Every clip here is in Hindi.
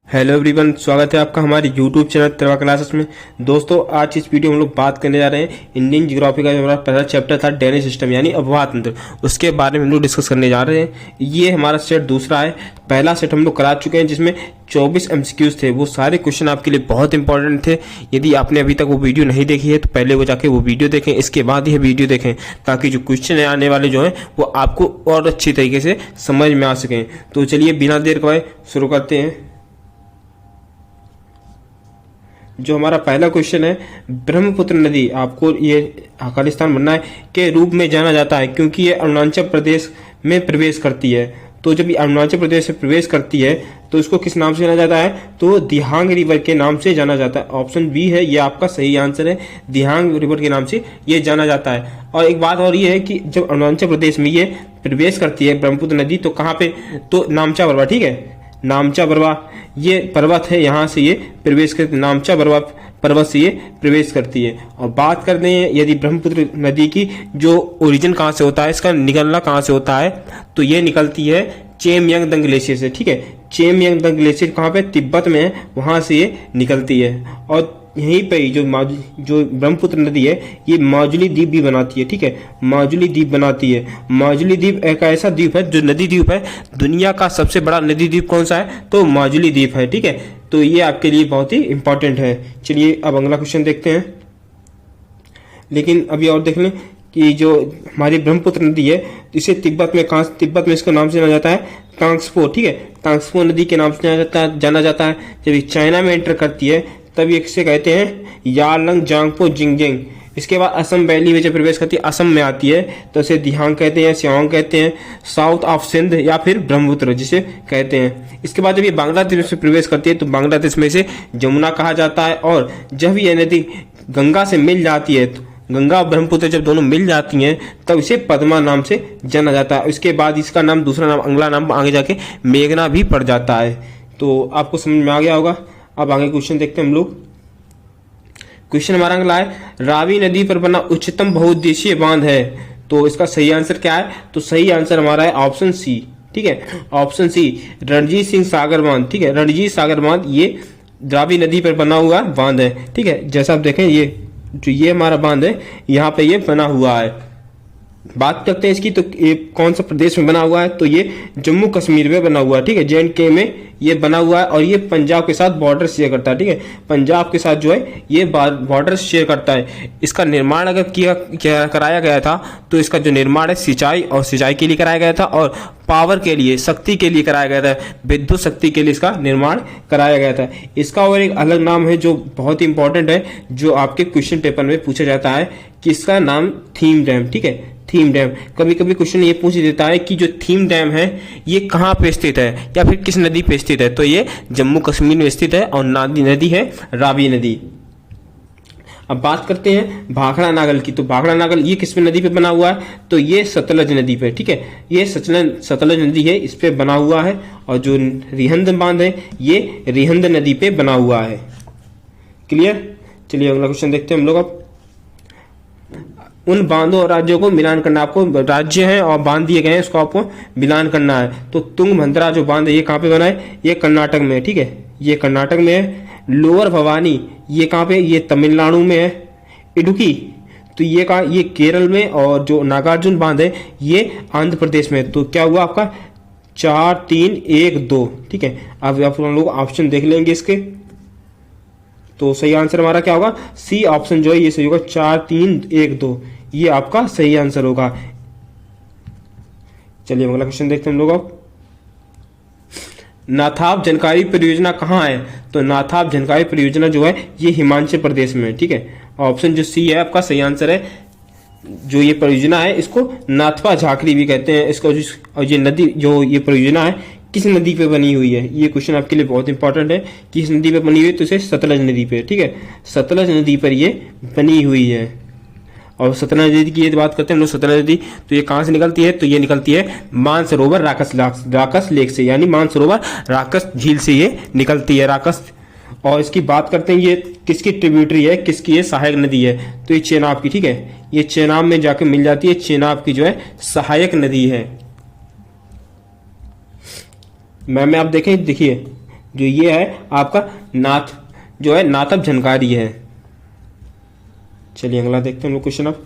हेलो एवरीवन, स्वागत है आपका हमारे यूट्यूब चैनल तिरवा क्लासेस में। दोस्तों, आज इस वीडियो में हम लोग बात करने जा रहे हैं इंडियन ज्योग्राफी का जो हमारा पहला चैप्टर था ड्रेनेज सिस्टम यानी अफवाह तंत्र, उसके बारे में हम लोग डिस्कस करने जा रहे हैं। ये हमारा सेट दूसरा है। पहला सेट हम लोग करा चुके हैं जिसमें 24 MCQs थे। वो सारे क्वेश्चन आपके लिए बहुत इंपॉर्टेंट थे। यदि आपने अभी तक वो वीडियो नहीं देखी है तो पहले वो जाके वो वीडियो देखें, इसके बाद यह वीडियो देखें, ताकि जो क्वेश्चन आने वाले जो हैं वो आपको और अच्छी तरीके से समझ में आ सकें। तो चलिए बिना देर करवाए शुरू करते हैं। जो हमारा पहला क्वेश्चन है, ब्रह्मपुत्र नदी आपको ये खालिस्तान बनना है के रूप में जाना जाता है क्योंकि ये अरुणाचल प्रदेश में प्रवेश करती है। तो जब ये अरुणाचल प्रदेश से प्रवेश करती है तो इसको किस नाम से जाना जाता है? तो दिहांग रिवर के नाम से जाना जाता है। ऑप्शन बी है ये आपका सही आंसर है, दिहांग रिवर के नाम से ये जाना जाता है। और एक बात और ये है कि जब अरुणाचल प्रदेश में ये प्रवेश करती है ब्रह्मपुत्र नदी, तो कहाँ पे? तो नामचा बरवा, ठीक है, नामचा बरवा ये पर्वत है, यहाँ से ये प्रवेश करती, नामचा बरवा पर्वत से ये प्रवेश करती है। और बात करते हैं यदि ब्रह्मपुत्र नदी की जो ओरिजिन कहाँ से होता है, इसका निकलना कहाँ से होता है, तो ये निकलती है चेमयांगदंग ग्लेशियर से, ठीक है। चेमयांगदंग ग्लेशियर कहाँ पे? तिब्बत में है, वहां से ये निकलती है। और यहीं पे जो ब्रह्मपुत्र नदी है ये माजुली द्वीप भी बनाती है, ठीक है, माजुली द्वीप बनाती है। माजुली द्वीप एक ऐसा द्वीप है जो नदी द्वीप है, दुनिया का सबसे बड़ा नदी द्वीप कौन सा है? तो माजुली द्वीप है, ठीक है। तो ये आपके लिए बहुत ही इंपॉर्टेंट है। चलिए अब अगला क्वेश्चन देखते हैं। लेकिन अभी और देख लें कि जो हमारी ब्रह्मपुत्र नदी है इसे तिब्बत में इसका नाम से जाना जाता है तांग्सपो, ठीक है, तांग्सपो नदी के नाम से जाना जाता है। जब ये चाइना में एंटर करती है तब ये किसे कहते हैं? यारलंग जांगपो जिंगजिंग। इसके बाद असम वैली में जब प्रवेश करती है, असम में आती है, तो इसे दिहांग कहते हैं, सियांग कहते हैं, साउथ ऑफ सिंध या फिर ब्रह्मपुत्र जिसे कहते हैं। इसके बाद जब ये बांग्लादेश में प्रवेश करती है तो बांग्लादेश में इसे जमुना कहा जाता है। और जब ये नदी गंगा से मिल जाती है, तो गंगा और ब्रह्मपुत्र जब दोनों मिल जाती हैं तब इसे पद्मा नाम से जाना जाता है। इसके बाद इसका नाम दूसरा नाम अगला नाम आगे जाके मेघना भी पड़ जाता है। तो आपको समझ में आ गया होगा। अब आगे क्वेश्चन देखते हैं हम लोग। क्वेश्चन हमारा अगला है, रावी नदी पर बना उच्चतम बहुउद्देशीय बांध है, तो इसका सही आंसर क्या है? तो सही आंसर हमारा है ऑप्शन सी, ठीक है, ऑप्शन सी रणजीत सिंह सागर बांध, ठीक है। रणजीत सागर बांध ये रावी नदी पर बना हुआ बांध है, ठीक है। जैसा आप देखें ये हमारा बांध है, यहाँ पे ये बना हुआ है। बात करते हैं इसकी, तो ये कौन सा प्रदेश में बना हुआ है? तो ये जम्मू कश्मीर में बना हुआ है, ठीक है, JNK में ये बना हुआ है। और ये पंजाब के साथ बॉर्डर शेयर करता है, ठीक है, पंजाब के साथ जो है ये बॉर्डर शेयर करता है। इसका निर्माण अगर कराया गया था तो इसका जो निर्माण है सिंचाई के लिए कराया गया था और पावर के लिए, शक्ति के लिए कराया गया था, विद्युत शक्ति के लिए इसका निर्माण कराया गया था। इसका और एक अलग नाम है जो बहुत ही इंपॉर्टेंट है, जो आपके क्वेश्चन पेपर में पूछा जाता है कि इसका नाम थीम डैम, ठीक है, थीम डैम। कभी कभी क्वेश्चन ये पूछ देता है कि जो थीम डैम है ये कहाँ पे स्थित है या फिर किस नदी पे स्थित है, तो ये जम्मू कश्मीर में स्थित है और नदी है रावी नदी। अब बात करते हैं भाखड़ा नागल की। तो भाखड़ा नागल ये किस नदी पे बना हुआ है? तो ये सतलज नदी पे, ठीक है, ये सतलज नदी है, इस पे बना हुआ है। और जो रिहंद बांध है ये रिहंद नदी पे बना हुआ है। क्लियर? चलिए अगला क्वेश्चन देखते हैं हम लोग। अब उन बांधों और राज्यों को मिलान करना, आपको राज्य हैं और बांध दिए गए हैं, उसको आपको मिलान करना है। तो तुंगभद्रा जो बांध है ये कहाँ पे बना है? ये कर्नाटक में है, ठीक है, ये कर्नाटक में है। लोअर भवानी ये कहाँ पे? ये तमिलनाडु में है। इडुक्की तो ये कहाँ? ये केरल में। और जो नागार्जुन बांध है ये आंध्र प्रदेश में। तो क्या हुआ आपका? 4 3 1 2, ठीक है। अब आप लोग ऑप्शन देख लेंगे इसके, तो सही आंसर हमारा क्या होगा? सी ऑप्शन जो है ये सही होगा, 4 3 1 2, ये आपका सही आंसर होगा। चलिए अगला क्वेश्चन देखते हैं हम लोग। अब नाथाप जनकारी परियोजना कहाँ है? तो नाथाप जनकारी परियोजना जो है ये हिमाचल प्रदेश में, ठीक है। ऑप्शन जो सी है आपका सही आंसर है। जो ये परियोजना है इसको नाथपा झाकरी भी कहते हैं इसको। और ये नदी जो ये परियोजना है किस नदी पे बनी हुई है? ये क्वेश्चन आपके लिए बहुत इंपॉर्टेंट है। किस नदी पे बनी हुई है? तो इसे सतलज नदी पे, ठीक है, सतलज नदी पर ये बनी हुई है। और सतलज नदी की ये बात करते हैं हम लोग, सतलज नदी तो ये कहाँ से निकलती है? तो ये निकलती है मानसरोवर राकस लेक से, यानी मानसरोवर राकस झील से ये निकलती है, राकस। और इसकी बात करते हैं ये किसकी ट्रिब्यूटरी है, किसकी ये सहायक नदी है? तो ये चेनाब की, ठीक है, ये चेनाब में जाके मिल जाती है, चेनाब की जो है सहायक नदी है। मैम में आप देखें, देखिए जो ये है आपका नाथ जो है नाथप झनकारी है। चलिए अगला देखते हैं हम लोग क्वेश्चन। अब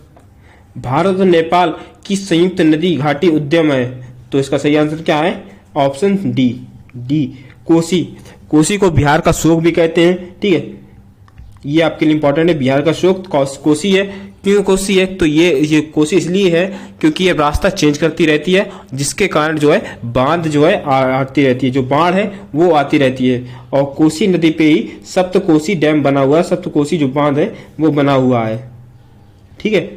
भारत और नेपाल की संयुक्त नदी घाटी उद्यम है, तो इसका सही आंसर क्या है? Option D Kosi. कोसी को बिहार का शोक भी कहते हैं, ठीक है, ये आपके लिए इंपॉर्टेंट है। बिहार का शोक कोसी है। क्यों कोसी है? तो ये कोसी इसलिए है क्योंकि ये रास्ता चेंज करती रहती है, जिसके कारण जो है बांध जो है आती रहती है, जो बाढ़ है वो आती रहती है। और कोसी नदी पे ही सप्तकोसी डैम बना हुआ है, सप्तकोसी जो बांध है वो बना हुआ है, ठीक है।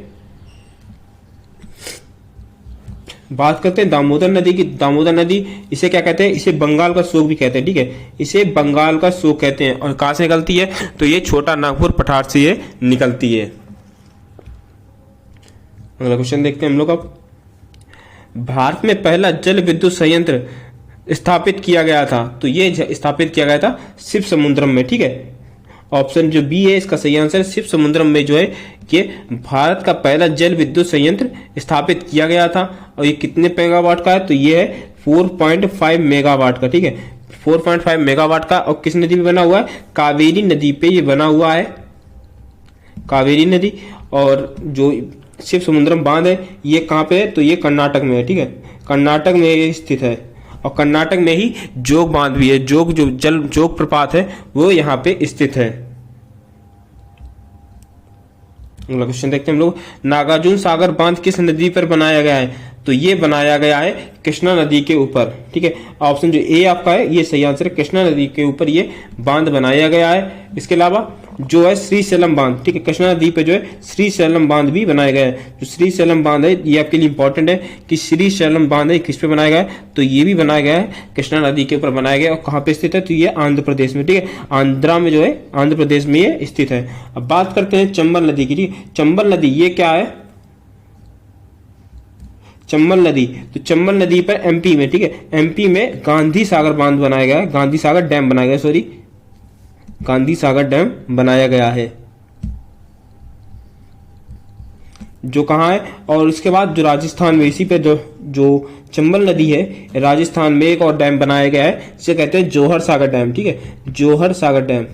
बात करते हैं दामोदर नदी की। दामोदर नदी इसे क्या कहते हैं? इसे बंगाल का शोक भी कहते हैं, ठीक है, इसे बंगाल का शोक कहते हैं। और कहां से निकलती है? तो ये छोटा नागपुर पठार से ये निकलती है। अगला क्वेश्चन देखते हैं हम लोग। अब भारत में पहला जल विद्युत संयंत्र स्थापित किया गया था, तो ये स्थापित किया गया था शिव समुद्रम में, ठीक है। ऑप्शन जो बी है इसका सही आंसर। शिव समुद्रम में जो है ये भारत का पहला जल विद्युत संयंत्र स्थापित किया गया था। और ये कितने मेगावाट का है? तो ये है 4.5 मेगावाट का, ठीक है, 4.5 मेगावाट का। और किस नदी पे बना हुआ है? कावेरी नदी पे ये बना हुआ है, कावेरी नदी। और जो शिव समुद्रम बांध है ये कहाँ पे है? तो ये कर्नाटक में है, ठीक है, कर्नाटक में ये स्थित है। और कर्नाटक में ही जोग बांध भी है, जोग जो जोग प्रपात है वो यहाँ पे स्थित है। अगला क्वेश्चन देखते हैं हम लोग। नागार्जुन सागर बांध किस नदी पर बनाया गया है? तो ये बनाया गया है कृष्णा नदी के ऊपर, ठीक है। ऑप्शन जो ए आपका है ये सही आंसर है, कृष्णा नदी के ऊपर ये बांध बनाया गया है। इसके अलावा जो है श्रीशैलम बांध, ठीक है, कृष्णा नदी पे जो है श्रीशैलम बांध भी बनाया गया है। जो श्रीशैलम बांध है ये आपके लिए इंपॉर्टेंट है कि श्रीशैलम बांध है किस पे बनाया गया है? तो ये भी बनाया गया है कृष्णा नदी के ऊपर बनाया गया है। और कहाँ पे स्थित है? तो ये आंध्र प्रदेश में, ठीक है, आंध्रा में जो है आंध्र प्रदेश में ये स्थित है। अब बात करते हैं चंबल नदी की, ठीक है। चंबल नदी ये क्या है? चंबल नदी, तो चंबल नदी पर एमपी में, ठीक है, एमपी में गांधी सागर बांध बनाया गया है, गांधी सागर डैम बनाया गया, सॉरी गांधी सागर डैम बनाया गया है, जो कहाँ है? और इसके बाद जो राजस्थान में इसी पे जो चंबल नदी है, राजस्थान में एक और डैम बनाया गया है, जिसे कहते हैं जोहर सागर डैम, ठीक है, जोहर सागर डैम,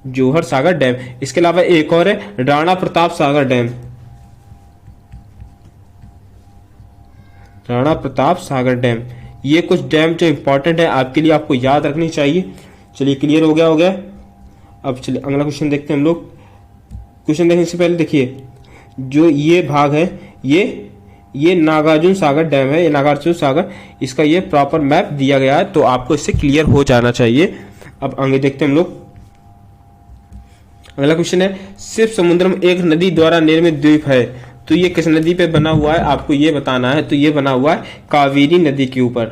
जोहर सागर डैम। इसके अलावा एक और है राणा प्रताप सागर डैम, राणा प्रताप सागर डैम। ये कुछ डैम जो इंपॉर्टेंट है आपके लिए, आपको याद रखनी चाहिए। चलिए क्लियर हो गया। अब चलिए अगला क्वेश्चन देखते हैं हम लोग। क्वेश्चन देखने से पहले देखिए, जो ये भाग है ये नागार्जुन सागर डैम है, ये नागार्जुन सागर, इसका ये प्रॉपर मैप दिया गया है, तो आपको इससे क्लियर हो जाना चाहिए। अब आगे देखते हैं हम लोग। अगला क्वेश्चन है, शिव समुद्रम एक नदी द्वारा निर्मित द्वीप है, तो ये किस नदी पे बना हुआ है? आपको ये बताना है। तो ये बना हुआ है कावेरी नदी के ऊपर,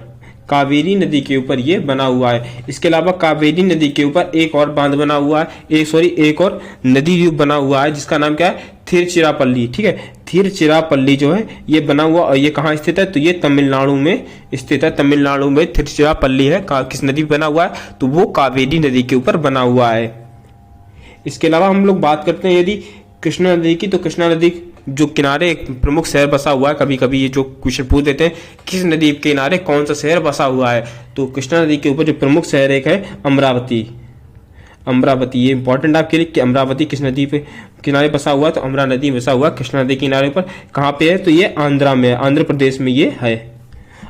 कावेरी नदी के ऊपर ये बना हुआ है। इसके अलावा कावेरी नदी के ऊपर एक और बांध बना हुआ है, एक और नदी द्वीप बना हुआ है, जिसका नाम क्या है? थिरचिरापल्ली, ठीक है, थिरचिरापल्ली जो है ये बना हुआ। और ये कहाँ स्थित है? तो ये तमिलनाडु में स्थित है, तमिलनाडु में थिरचिरापल्ली है। किस नदी पे बना हुआ है? तो वो कावेरी नदी के ऊपर बना हुआ है। इसके अलावा हम लोग बात करते हैं यदि कृष्णा नदी की, तो कृष्णा नदी जो किनारे एक प्रमुख शहर बसा हुआ है, कभी कभी ये जो क्वेश्चन पूछ देते हैं किस नदी के किनारे कौन सा शहर बसा हुआ है, तो कृष्णा नदी के ऊपर जो प्रमुख शहर एक है अमरावती, अमरावती। ये इंपॉर्टेंट आपके लिए कि अमरावती किस नदी पे किनारे बसा हुआ है? तो अमरा नदी बसा हुआ कृष्णा नदी किनारे पर। कहाँ पे है? तो ये आंध्रा में, आंध्र प्रदेश में ये है।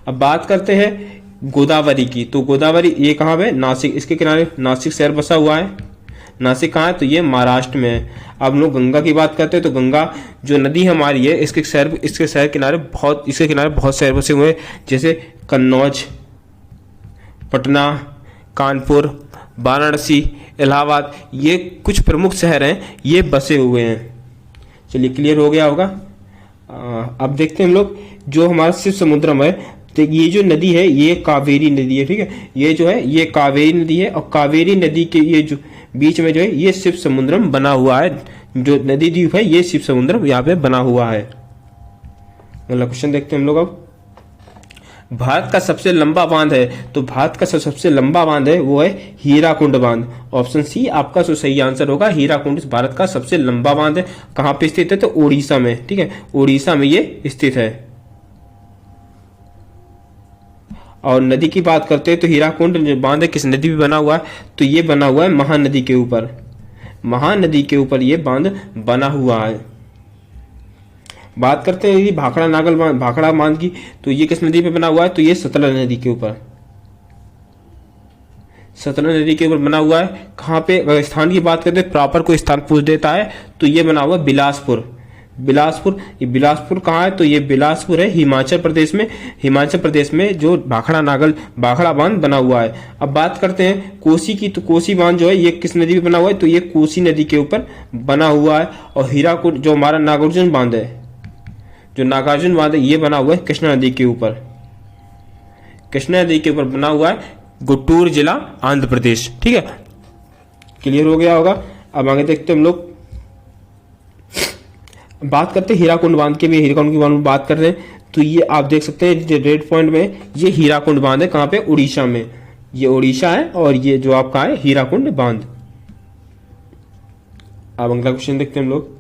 अब बात करते हैं गोदावरी की, तो गोदावरी ये कहाँ पे? नासिक, इसके किनारे नासिक शहर बसा हुआ है। नासिक कहाँ है? तो ये महाराष्ट्र में है। अब हम लोग गंगा की बात करते हैं, तो गंगा जो नदी हमारी है इसके शहर किनारे बहुत शहर बसे हुए हैं, जैसे कन्नौज, पटना, कानपुर, वाराणसी, इलाहाबाद, ये कुछ प्रमुख शहर हैं, ये बसे हुए हैं। चलिए क्लियर हो गया होगा। अब देखते हैं हम लोग जो हमारा शिव समुद्रम है, तो ये जो नदी है ये कावेरी नदी है, ठीक है, ये जो है ये कावेरी नदी है। और कावेरी नदी के ये जो बीच में जो है ये शिव समुद्रम बना हुआ है, जो नदी द्वीप है ये शिव समुद्रम यहाँ पे बना हुआ है। अगला क्वेश्चन देखते हैं हम लोग। अब भारत का सबसे लंबा बांध है, तो भारत का सबसे लंबा बांध है वो है हीराकुंड बांध। ऑप्शन सी आपका जो सही आंसर होगा, हीराकुंड भारत का सबसे लंबा बांध है। कहाँ पे स्थित है? तो उड़ीसा में, ठीक है, उड़ीसा में ये स्थित है। और नदी की बात करते हैं तो हीराकुंड जो बांध है किस नदी पे बना हुआ है, तो ये बना हुआ है महानदी के ऊपर। महानदी के ऊपर ये बांध बना हुआ है। बात करते हैं यदि भाखड़ा बांध की, तो ये किस नदी पे बना हुआ है, तो ये सतलज नदी के ऊपर, सतलज नदी के ऊपर बना हुआ है। कहाँ पे, अगर स्थान की बात करते हैं प्रॉपर कोई स्थान पूछ देता है तो ये बना हुआ है बिलासपुर। बिलासपुर, ये बिलासपुर कहाँ है, तो ये बिलासपुर है हिमाचल प्रदेश में। हिमाचल प्रदेश में जो भाखड़ा बांध बना हुआ है। अब बात करते हैं कोसी की, तो कोसी बांध जो है ये किस नदी पे बना हुआ है, तो ये कोसी नदी के ऊपर बना हुआ है। और हीराकुंड जो हमारा नागार्जुन बांध है, जो नागार्जुन बांध है ये बना हुआ है कृष्णा नदी के ऊपर। कृष्णा नदी के ऊपर बना हुआ है, गुंटूर जिला आंध्र प्रदेश। ठीक है, क्लियर हो गया होगा। अब आगे देखते हैं हम लोग, बात करते हैं हीराकुंड बांध के भी। हीराकुंड की बांध बात कर रहे हैं तो ये आप देख सकते हैं जो रेड पॉइंट में ये हीराकुंड बांध है। कहाँ पे, उड़ीसा में, ये उड़ीसा है और ये जो आपका है हीराकुंड बांध। अब अगला क्वेश्चन देखते हैं हम लोग,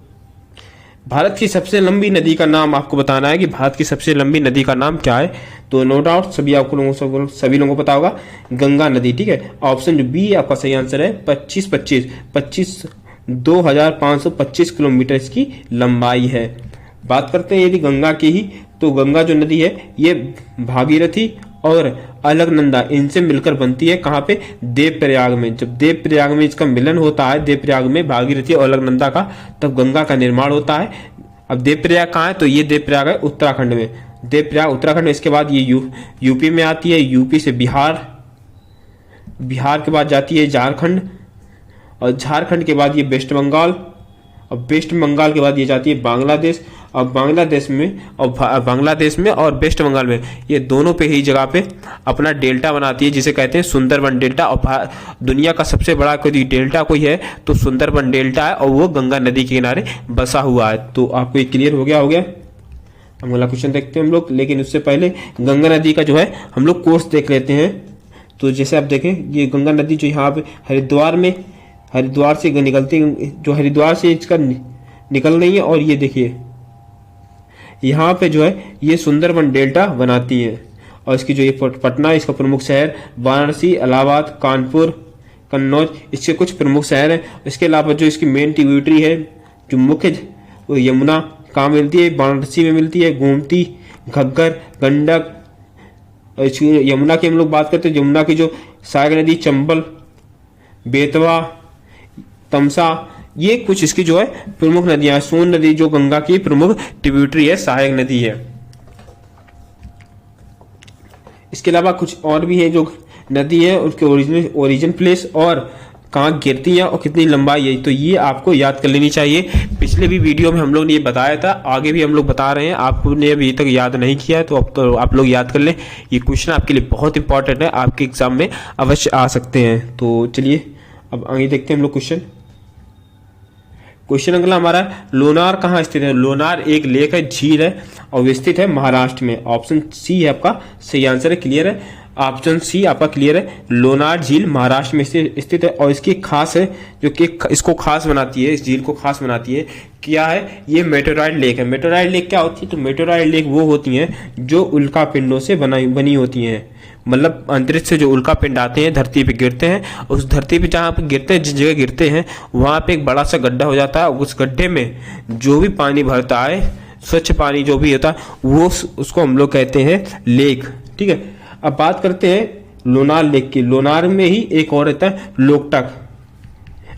भारत की सबसे लंबी नदी का नाम आपको बताना है कि भारत की सबसे लंबी नदी का नाम क्या है। तो नो डाउट सभी लोगों को पता होगा, गंगा नदी। ठीक है, ऑप्शन जो बी आपका सही आंसर है। 2525 किलोमीटर इसकी लंबाई है। बात करते हैं यदि गंगा की ही, तो गंगा जो नदी है ये भागीरथी और अलकनंदा इनसे मिलकर बनती है। कहाँ पे, देवप्रयाग में। जब देवप्रयाग में इसका मिलन होता है, देवप्रयाग में भागीरथी और अलकनंदा का, तब गंगा का निर्माण होता है। अब देवप्रयाग कहाँ है, तो ये देवप्रयाग है उत्तराखंड में। देवप्रयाग उत्तराखंड में। इसके बाद ये यूपी में आती है, यूपी से बिहार, बिहार के बाद जाती है झारखंड, और झारखंड के बाद ये वेस्ट बंगाल, और वेस्ट बंगाल के बाद ये जाती है बांग्लादेश। और बांग्लादेश में और वेस्ट बंगाल में, ये दोनों पे ही जगह पे अपना डेल्टा बनाती है, जिसे कहते हैं सुंदरबन डेल्टा। और दुनिया का सबसे बड़ा कोई डेल्टा कोई है तो सुंदरबन डेल्टा है, और वो गंगा नदी के किनारे बसा हुआ है। तो आपको ये क्लियर हो गया। अगला क्वेश्चन देखते हैं हम लोग, लेकिन उससे पहले गंगा नदी का जो है हम लोग कोर्स देख लेते हैं। तो जैसे आप देखें, ये गंगा नदी जो यहाँ पे हरिद्वार से निकलती, जो हरिद्वार से इसका निकल रही है, और ये देखिए यहाँ पे जो है ये सुंदरबन डेल्टा बनाती है। और इसकी जो ये पटना, इसका प्रमुख शहर, वाराणसी, इलाहाबाद, कानपुर, कन्नौज, इसके कुछ प्रमुख शहर हैं। इसके अलावा जो इसकी मेन ट्रिब्यूटरी है, जो मुख्य, वो यमुना कहाँ मिलती है, वाराणसी में मिलती है, गोमती, घग्गर, गंडक। और इसकी यमुना की हम लोग बात करते हैं, यमुना की जो सहायक नदी चंबल, बेतवा, तमसा, ये कुछ इसकी जो है प्रमुख नदियां हैं। सोन नदी जो गंगा की प्रमुख ट्रिब्यूटरी है, सहायक नदी है। इसके अलावा कुछ और भी है जो नदी है, उसके ओरिजिन प्लेस और कहाँ गिरती है और कितनी लंबाई है, तो ये आपको याद कर लेनी चाहिए। पिछले भी वीडियो में हम लोग ने ये बताया था, आगे भी हम लोग बता रहे हैं। आपने अभी तक याद नहीं किया है तो अब तो आप लोग याद कर लें। ये क्वेश्चन आपके लिए बहुत इंपॉर्टेंट है, आपके एग्जाम में अवश्य आ सकते हैं। तो चलिए अब आगे देखते हैं हम लोग क्वेश्चन अगला हमारा, लोनार कहाँ स्थित है। लोनार एक लेक है, झील है, और वो स्थित है महाराष्ट्र में। ऑप्शन सी है आपका सही आंसर है। क्लियर है, ऑप्शन सी आपका क्लियर है। लोनार झील महाराष्ट्र में स्थित है, और इसकी खास है, जो कि इसको खास बनाती है, इस झील को खास बनाती है, क्या है, ये मेटेओराइड लेक है। मेटेओराइड लेक क्या होती है, तो मेटेओराइड लेक वो होती हैं जो उल्का पिंडों से बनी होती हैं। मतलब अंतरिक्ष से जो उल्का पिंड आते हैं, धरती पे गिरते हैं, उस धरती पे जहाँ पे गिरते हैं, जिस जगह गिरते हैं वहाँ पे एक बड़ा सा गड्ढा हो जाता है। उस गड्ढे में जो भी पानी भरता है, स्वच्छ पानी जो भी होता है, वो उसको हम लोग कहते हैं लेक। ठीक है, अब बात करते हैं लोनार लेक की। लोनार में ही एक और रहता है लोकटक।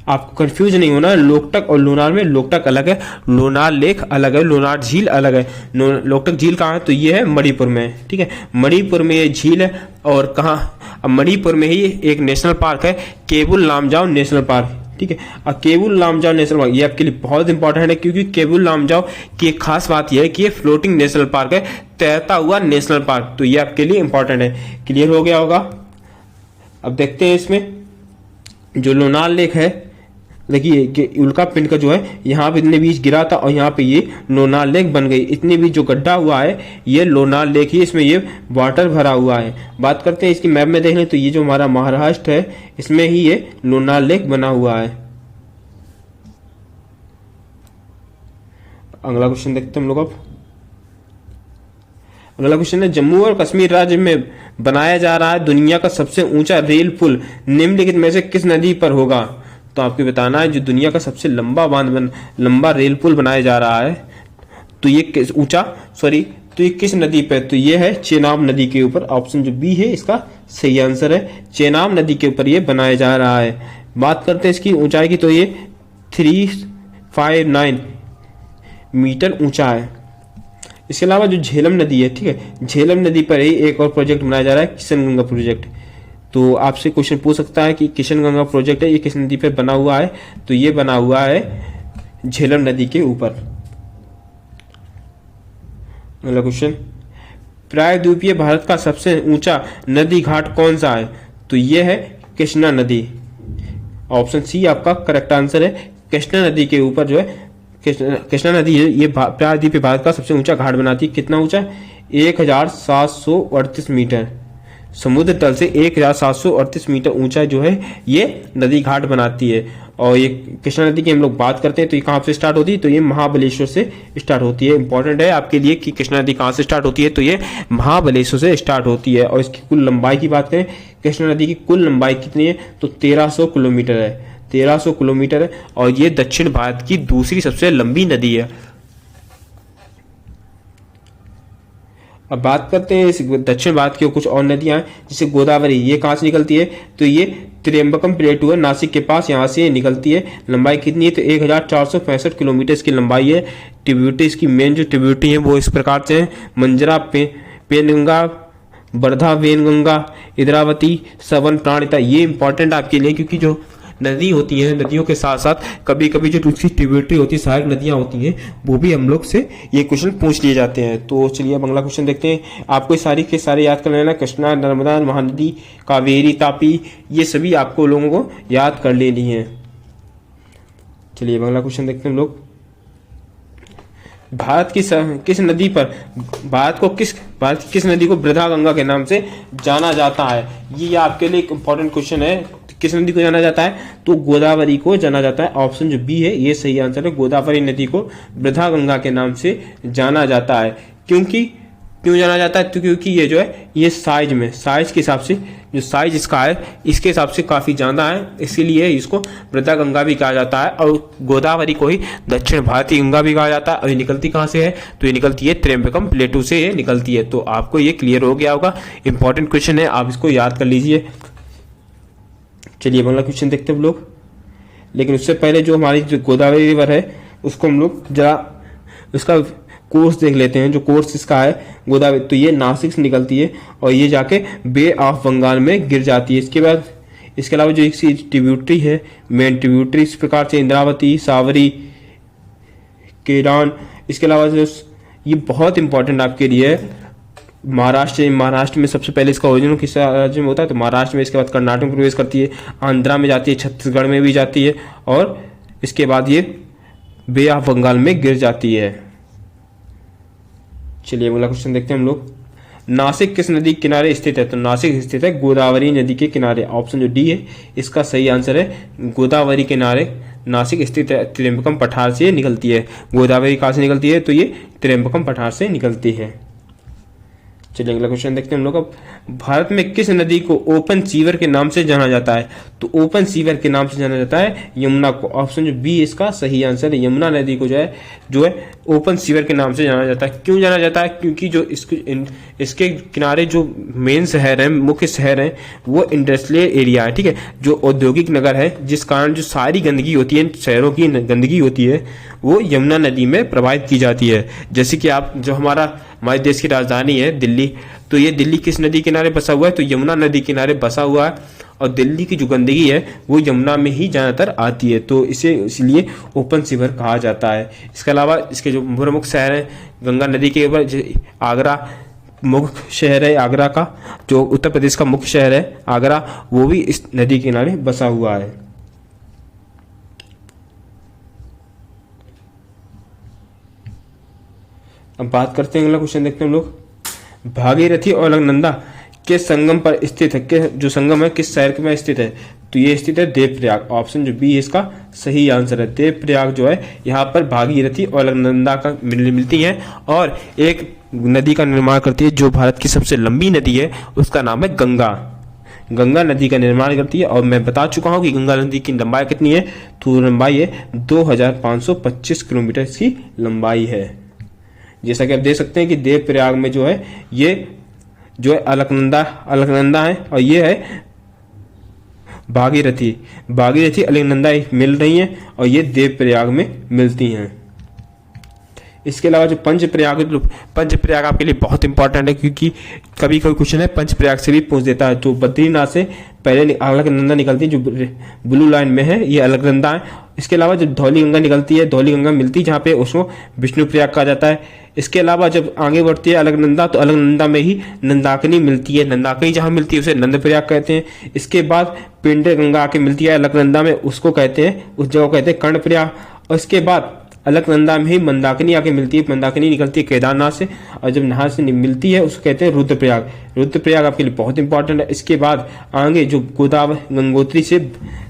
आपको कंफ्यूज नहीं होना, लोकटक और लोनार में लोकटक अलग है, लोनार लेक अलग है, लोनार झील अलग है। लोकटक झील कहाँ है, तो ये है मणिपुर में। ठीक है, मणिपुर में ये झील है। और कहाँ, अब मणिपुर में ही एक नेशनल पार्क है, केबुल लामजाओ नेशनल पार्क। ठीक है, और केबुल लामजाओ नेशनल पार्क ये आपके लिए बहुत इंपॉर्टेंट है, क्योंकि केबुल लामजाओ की एक खास बात यह है कि ये फ्लोटिंग नेशनल पार्क है, तैरता हुआ नेशनल पार्क। तो ये आपके लिए इंपॉर्टेंट है। क्लियर हो गया होगा। अब देखते हैं इसमें जो लोनार लेक है, देखिए उल्का पिंड का जो है यहाँ पे इतने बीच गिरा था, और यहाँ पे ये लोनार लेक बन गई। इतने बीच जो गड्ढा हुआ है ये लोनार लेक ही, इसमें ये वाटर भरा हुआ है। बात करते हैं इसकी मैप में देख लें तो ये जो हमारा महाराष्ट्र है, इसमें ही ये लोनार लेक बना हुआ है। अगला क्वेश्चन देखते हैं हम लोग। अगला क्वेश्चन है, जम्मू और कश्मीर राज्य में बनाया जा रहा है दुनिया का सबसे ऊंचा रेल पुल निम्नलिखित में से किस नदी पर होगा? तो आपको बताना है जो दुनिया का सबसे लंबा रेल पुल बनाया जा रहा है तो ये तो ये किस नदी पे? तो ये है चेनाब नदी के ऊपर। ऑप्शन जो बी है इसका सही आंसर है, चेनाब नदी के ऊपर ये बनाया जा रहा है। बात करते हैं इसकी ऊंचाई की, तो ये 359 मीटर ऊंचा है। इसके अलावा जो झेलम नदी है, ठीक है, झेलम नदी पर ही एक और प्रोजेक्ट बनाया जा रहा है, किशन गंगा प्रोजेक्ट। तो आपसे क्वेश्चन पूछ सकता है कि किशन गंगा प्रोजेक्ट है ये किस नदी पर बना हुआ है? तो ये बना हुआ है झेलम नदी के ऊपर। अगला क्वेश्चन, प्रायद्वीपीय भारत का सबसे ऊंचा नदी घाट कौन सा है? तो ये है कृष्णा नदी। ऑप्शन सी आपका करेक्ट आंसर है, कृष्णा नदी के ऊपर जो है कृष्णा नदी है, ये प्रायद्वीपीय भारत का सबसे ऊंचा घाट बनाती है। कितना ऊंचा? 1738 मीटर। समुद्र तल से 1738 मीटर ऊंचा जो है ये नदी घाट बनाती है। और ये कृष्णा नदी की हम लोग बात करते हैं तो ये कहाँ से स्टार्ट होती है? तो ये महाबलेश्वर से स्टार्ट होती है। इंपॉर्टेंट है आपके लिए कि कृष्णा नदी कहाँ से स्टार्ट होती है, तो ये महाबलेश्वर से स्टार्ट होती है। और इसकी कुल लंबाई की बात करें, कृष्णा नदी की कुल लंबाई कितनी है? तो 1300 किलोमीटर है, 1300 किलोमीटर है। और ये दक्षिण भारत की दूसरी सबसे लंबी नदी है। अब बात करते हैं इस दक्षिण भारत की कुछ और नदियां हैं, जैसे गोदावरी, ये कहाँ से निकलती है? तो ये त्रियंबकम प्लेटू है नासिक के पास, यहाँ से निकलती है। लंबाई कितनी है? तो 1465 किलोमीटर इसकी लंबाई है। ट्रिब्यूटरी इसकी मेन जो ट्रिब्यूटरी है वो इस प्रकार से है, मंजरा, पेनगंगा, वर्धा, वेनगंगा, इंद्रावती, सवन, प्राणहिता। ये इंपॉर्टेंट आपके लिए क्योंकि जो नदी होती है, नदियों के साथ साथ कभी कभी जो दूसरी ट्रिब्यूटरी होती है, सहायक नदियां होती हैं, वो भी हम लोग से ये क्वेश्चन पूछ लिए जाते हैं। तो चलिए अब अगला क्वेश्चन देखते हैं। आपको सारी के सारे याद कर लेना, कृष्णा, नर्मदा, महानदी, कावेरी, तापी, ये सभी आपको लोगों को याद कर लेनी है। चलिए अगला क्वेश्चन देखते हैं हम लोग। भारत की किस नदी पर भारत की किस नदी को वृद्धा गंगा के नाम से जाना जाता है? ये आपके लिए एक इंपॉर्टेंट क्वेश्चन है। किस नदी को जाना जाता है? तो गोदावरी को जाना जाता है। ऑप्शन जो बी है ये सही आंसर है, गोदावरी नदी को वृद्धा गंगा के नाम से जाना जाता है। क्यों जाना जाता है? तो क्योंकि ये जो है ये साइज के हिसाब से जो साइज इसका है इसके हिसाब से काफी ज्यादा है, इसीलिए इसको वृद्धा गंगा भी कहा जाता है। और गोदावरी को ही दक्षिण भारतीय गंगा भी कहा जाता है। और ये निकलती कहाँ से है? तो ये निकलती है त्रियंबकम प्लेटू से ये निकलती है। तो आपको ये क्लियर हो गया होगा, इंपॉर्टेंट क्वेश्चन है, आप इसको याद कर लीजिए। चलिए अगला क्वेश्चन देखते हैं हम लोग, लेकिन उससे पहले जो हमारी जो गोदावरी रिवर है उसको हम लोग जरा उसका कोर्स देख लेते हैं। जो कोर्स इसका है गोदावरी, तो ये नासिक से निकलती है और ये जाके बे ऑफ बंगाल में गिर जाती है। इसके अलावा जो एक ट्रिब्यूटरी है, मेन ट्रिब्यूटरी इस प्रकार से इंद्रावती, सावरी, केडान। इसके अलावा जो ये बहुत इंपॉर्टेंट आपके लिए है, महाराष्ट्र में सबसे पहले इसका ओरिजिन किस राज्य में होता है? तो महाराष्ट्र में। इसके बाद कर्नाटक में प्रवेश करती है, आंध्रा में जाती है, छत्तीसगढ़ में भी जाती है और इसके बाद ये बे ऑफ बंगाल में गिर जाती है। चलिए अगला क्वेश्चन देखते हैं हम लोग। नासिक किस नदी के किनारे स्थित है? तो नासिक स्थित है गोदावरी नदी के किनारे। ऑप्शन जो डी है इसका सही आंसर है, गोदावरी किनारे नासिक स्थित है। त्रियंबकम पठार से निकलती है। गोदावरी कहाँ से निकलती है? तो ये त्रियंबकम पठार से निकलती है। चलिए अगला क्वेश्चन देखते हैं हम लोग। अब भारत में किस नदी को ओपन सीवर के नाम से जाना जाता है? तो ओपन सीवर के नाम से जाना जाता है यमुना को। ऑप्शन जो बी इसका सही आंसर है, यमुना नदी को जो है ओपन सीवर के नाम से जाना जाता है। क्यों जाना जाता है? क्योंकि जो इसके किनारे जो मेन शहर है, मुख्य शहर है, वो इंडस्ट्रियल एरिया है, ठीक है, जो औद्योगिक नगर है, जिस कारण जो सारी गंदगी होती है, शहरों की गंदगी होती है, वो यमुना नदी में प्रवाहित की जाती है। जैसे कि आप जो हमारे देश की राजधानी है दिल्ली, तो ये दिल्ली किस नदी किनारे बसा हुआ है? तो यमुना नदी किनारे बसा हुआ है। और दिल्ली की जो गंदगी है वो यमुना में ही ज्यादातर आती है, तो इसलिए ओपन सीवर कहा जाता है। इसके अलावा इसके जो प्रमुख शहर है गंगा नदी के ऊपर, आगरा मुख्य शहर है, आगरा का जो उत्तर प्रदेश का मुख्य शहर है आगरा, वो भी इस नदी के किनारे बसा हुआ है। अब बात करते हैं, अगला क्वेश्चन देखते हैं हम लोग। भागीरथी और अलकनंदा के संगम पर स्थित है, के जो संगम है किस शहर में स्थित है? तो ये स्थित है देवप्रयाग। ऑप्शन जो बी है इसका सही आंसर है, देवप्रयाग जो है यहाँ पर भागीरथी और अलकनंदा का मिलती हैं और एक नदी का निर्माण करती है। जो भारत की सबसे लंबी नदी है उसका नाम है गंगा। गंगा नदी का निर्माण करती है। और मैं बता चुका हूं कि गंगा नदी की लंबाई कितनी है, तो लंबाई है 2525 किलोमीटर इसकी लंबाई है। जैसा कि आप देख सकते हैं कि देवप्रयाग में जो है ये जो है अलकनंदा है और ये है भागीरथी अलकनंदा मिल रही हैं और ये देवप्रयाग में मिलती हैं। इसके अलावा जो पंचप्रयाग आपके लिए बहुत इंपॉर्टेंट है, क्योंकि कभी कोई क्वेश्चन है पंचप्रयाग से भी पूछ देता है। तो बद्रीनाथ से पहले अलकनंदा निकलती है, जो ब्लू लाइन में है ये अलकनंदा है। इसके अलावा जब धौली गंगा निकलती है, धौली गंगा मिलती है जहाँ पे उसको विष्णु प्रयाग कहा जाता है। इसके अलावा जब आगे बढ़ती है अलकनंदा, तो अलकनंदा में ही नंदाकिनी मिलती है। नंदाकिनी जहाँ मिलती है उसे नंद प्रयाग कहते हैं। इसके बाद पिंडर गंगा आके मिलती है अलकनंदा में, उसको कहते हैं, उस जगह को कहते हैं कर्ण प्रयाग। और इसके बाद अलकनंदा में ही मंदाकिनी आके मिलती है। मंदाकिनी निकलती है केदारनाथ से और जब नहा से मिलती है उसको कहते हैं रुद्रप्रयाग। रुद्रप्रयाग आपके लिए बहुत इंपॉर्टेंट है। इसके बाद आगे जो गोदावरी गंगोत्री से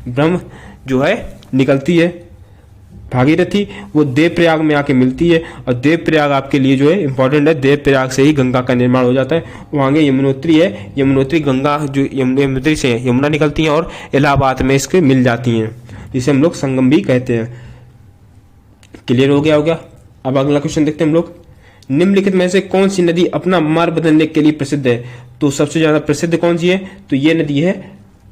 ब्रह्म जो है निकलती है भागीरथी, वो देवप्रयाग में आके मिलती है। और देवप्रयाग आपके लिए जो है इंपॉर्टेंट है, देवप्रयाग से ही गंगा का निर्माण हो जाता है। वहाँ आगे यमुनोत्री है, यमुनोत्री गंगा जो यमुनोत्री से यमुना निकलती है और इलाहाबाद में इसके मिल जाती हैं, जिसे हम लोग संगम भी कहते हैं। क्लियर हो गया। अब अगला क्वेश्चन देखते हैं हम लोग। निम्नलिखित में से कौन सी नदी अपना मार्ग बदलने के लिए प्रसिद्ध है? तो सबसे ज्यादा प्रसिद्ध कौन सी है? तो ये नदी है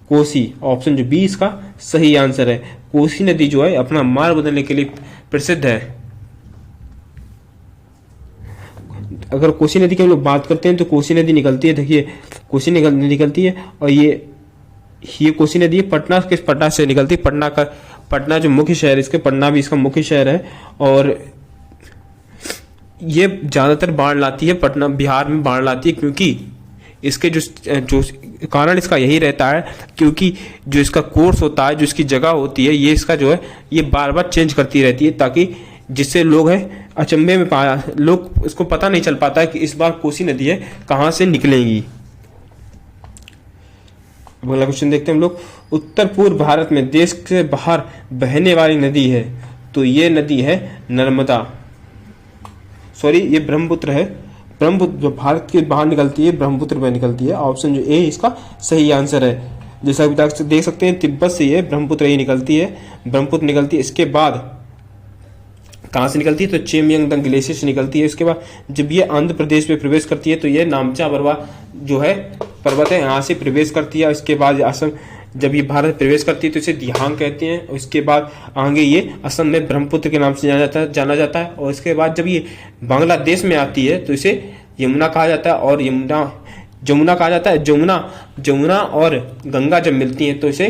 कोसी। ऑप्शन जो बी इसका सही आंसर है। कोसी नदी जो है अपना मार्ग बदलने के लिए प्रसिद्ध है। अगर कोसी नदी की हम लोग बात करते हैं तो कोसी नदी निकलती है, देखिए कोसी निकलती है और ये कोसी नदी है पटना से निकलती है। पटना जो मुख्य शहर है इसके, पटना भी इसका मुख्य शहर है। और ये ज्यादातर बाढ़ लाती है, पटना बिहार में बाढ़ लाती है, क्योंकि इसके जो कारण इसका यही रहता है, क्योंकि जो इसका कोर्स होता है, जो इसकी जगह होती है, ये इसका जो है ये बार बार चेंज करती रहती है, ताकि जिससे लोग है अचंभे में लोग इसको पता नहीं चल पाता है कि इस बार कोसी नदी है कहाँ से निकलेंगी। अगला क्वेश्चन देखते हैं हम लोग। उत्तर पूर्व भारत में देश से बाहर बहने वाली नदी है, तो ये नदी है नर्मदा। सॉरी, ये ब्रह्मपुत्र है। ब्रह्मपुत्र जो भारत के बाहर निकलती है ब्रह्मपुत्र में निकलती है। ऑप्शन जो ए इसका सही आंसर है। जैसा कि देख सकते हैं तिब्बत से ये ब्रह्मपुत्र ही निकलती है, ब्रह्मपुत्र निकलती है। इसके बाद कहाँ से निकलती है? तो चेमयंगतंग ग्लेशियर से निकलती है। इसके बाद जब ये आंध्र प्रदेश में प्रवेश करती है तो ये नामचा बरवा जो है पर्वत है, यहाँ से प्रवेश करती है। इसके बाद असम, जब ये भारत प्रवेश करती है तो इसे दिहांग कहते हैं। और इसके बाद आगे ये असम में ब्रह्मपुत्र के नाम से जाना जाता है। और इसके बाद जब ये बांग्लादेश में आती है तो इसे यमुना कहा जाता है। और जमुना कहा जाता है। जमुना और गंगा जब मिलती हैं तो इसे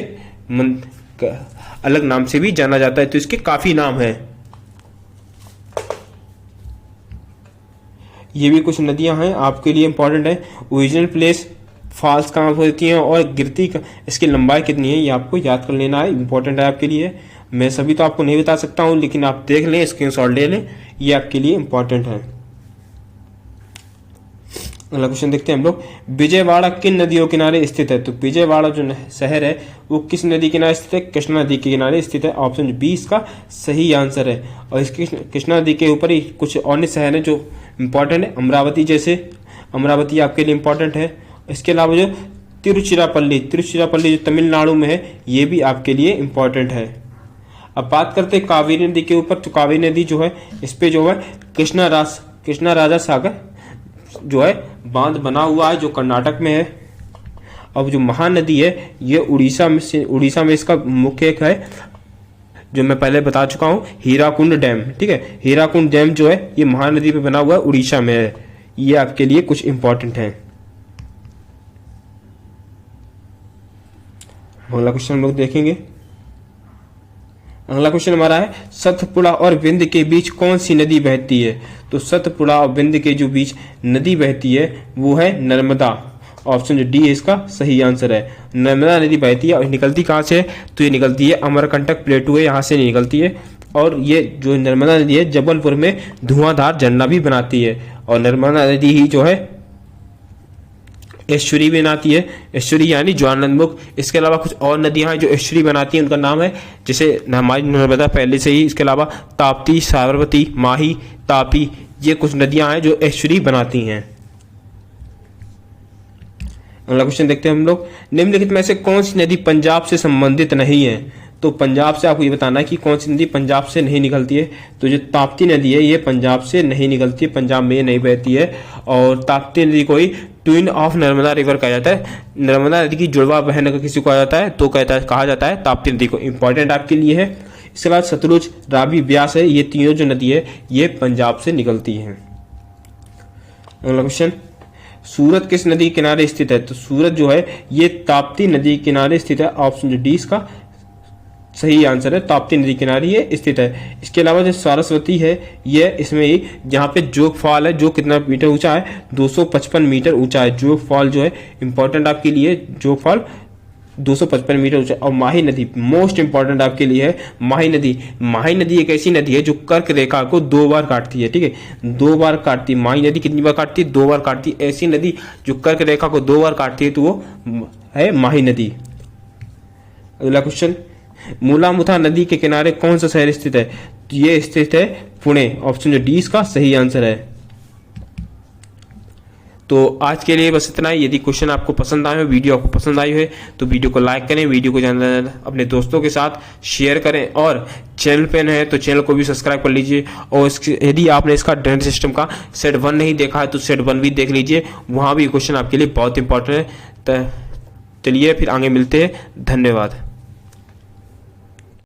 अलग नाम से भी जाना जाता है। तो इसके काफी नाम है। ये भी कुछ नदियां हैं आपके लिए इंपॉर्टेंट है। ओरिजिनल प्लेस फॉल्स कहाँ होती हैं और गिरती इसकी लंबाई कितनी है, ये आपको याद कर लेना है, इंपॉर्टेंट है आपके लिए। मैं सभी तो आपको नहीं बता सकता हूँ, लेकिन आप देख लें, स्क्रीनशॉट ले लें, ये आपके लिए इंपॉर्टेंट है। अगला क्वेश्चन देखते हैं हम लोग। विजयवाड़ा किन नदियों किनारे स्थित है? तो विजयवाड़ा जो शहर है वो किस नदी किनारे स्थित है? कृष्णा नदी के किनारे स्थित है। ऑप्शन बी इसका सही आंसर है। और इसकी कृष्णा नदी के ऊपर ही कुछ अन्य शहर हैं जो इंपॉर्टेंट है, अमरावती आपके लिए इंपॉर्टेंट है। इसके अलावा जो तिरुचिरापल्ली जो तमिलनाडु में है, ये भी आपके लिए इंपॉर्टेंट है। अब बात करते हैं कावेरी नदी के ऊपर। तो कावेरी नदी जो है इस पे जो है कृष्णा राजा सागर जो है बांध बना हुआ है, जो कर्नाटक में है। अब जो महानदी है ये उड़ीसा में इसका मुख्य एक है, जो मैं पहले बता चुका हूं, हीराकुंड डैम। ठीक है, हीराकुंड डैम जो है ये महानदी पे बना हुआ है, उड़ीसा में है। ये आपके लिए कुछ इंपॉर्टेंट है। अगला क्वेश्चन हम लोग देखेंगे। अगला क्वेश्चन हमारा है, सतपुड़ा और विंध्य के बीच कौन सी नदी बहती है? तो सतपुड़ा और विंध्य के जो बीच नदी बहती है वो है नर्मदा। ऑप्शन जो डी है इसका सही आंसर है। नर्मदा नदी बहती है और निकलती कहाँ से? तो ये निकलती है अमरकंटक प्लेटू है, यहाँ से निकलती है। और ये जो नर्मदा नदी है जबलपुर में धुआंधार झरना भी बनाती है। और नर्मदा नदी ही जो है एस्चुरी बनाती है, एस्चुरी यानी ज्वालामुख। इसके अलावा कुछ और नदियां हैं जो एस्चुरी बनाती हैं, उनका नाम है, जैसे हमारी नर्मदा पहले से ही। इसके अलावा ताप्ती, साबरमती, माही, तापी, ये कुछ नदियां हैं जो एस्चुरी बनाती हैं। अगला क्वेश्चन देखते हैं हम लोग, निम्नलिखित में से कौन सी नदी पंजाब से संबंधित नहीं है? तो पंजाब से आपको ये बताना है कि कौन सी नदी पंजाब से नहीं निकलती है। तो जो ताप्ती नदी है ये पंजाब से नहीं निकलती है, पंजाब में ये नहीं बहती है। और ताप्ती नदी को ही ट्विन ऑफ नर्मदा रिवर कहा जाता है, नर्मदा नदी की जुड़वा बहन अगर किसी को कहा जाता है तो कहा जाता है ताप्ती नदी को। इंपॉर्टेंट आपके लिए है। इसके बाद सतलुज, रावी, ब्यास है, ये तीनों जो नदी है ये पंजाब से निकलती है। अगला क्वेश्चन, सूरत किस नदी के किनारे स्थित है? तो सूरत जो है ये ताप्ती नदी के किनारे स्थित है। ऑप्शन जो डी इसका सही आंसर है, ताप्ती नदी किनारे ये स्थित है। इसके अलावा जो सरस्वती है ये इसमें ही, जहाँ पे जोग फॉल है, जो कितना मीटर ऊंचा है? 255 मीटर ऊंचा है। जोग फॉल जो है इंपॉर्टेंट आपके लिए, जोग फॉल 255 मीटर ऊंचा। और माही नदी मोस्ट इंपॉर्टेंट आपके लिए है, माही नदी। माही नदी एक ऐसी नदी है जो कर्क रेखा को 2 बार काटती है, ठीक है, 2 बार काटती है। माही नदी कितनी बार काटती है? 2 बार काटती है। ऐसी नदी जो कर्क रेखा को 2 बार काटती है तो वो है माही नदी। अगला क्वेश्चन, मूलामुथा नदी के किनारे कौन सा शहर स्थित है? तो ये स्थित है पुणे। ऑप्शन जो डी इसका सही आंसर है। तो आज के लिए बस इतना ही। यदि क्वेश्चन आपको पसंद आए हो, वीडियो आपको पसंद आई है तो वीडियो को लाइक करें, वीडियो को ज्यादा अपने दोस्तों के साथ शेयर करें, और चैनल पे है तो चैनल को भी सब्सक्राइब कर लीजिए। और यदि आपने इसका ड्रेनेज सिस्टम का सेट 1 नहीं देखा है तो सेट 1 भी देख लीजिए, वहां भी क्वेश्चन आपके लिए बहुत इंपॉर्टेंट है। चलिए फिर आगे मिलते हैं, धन्यवाद।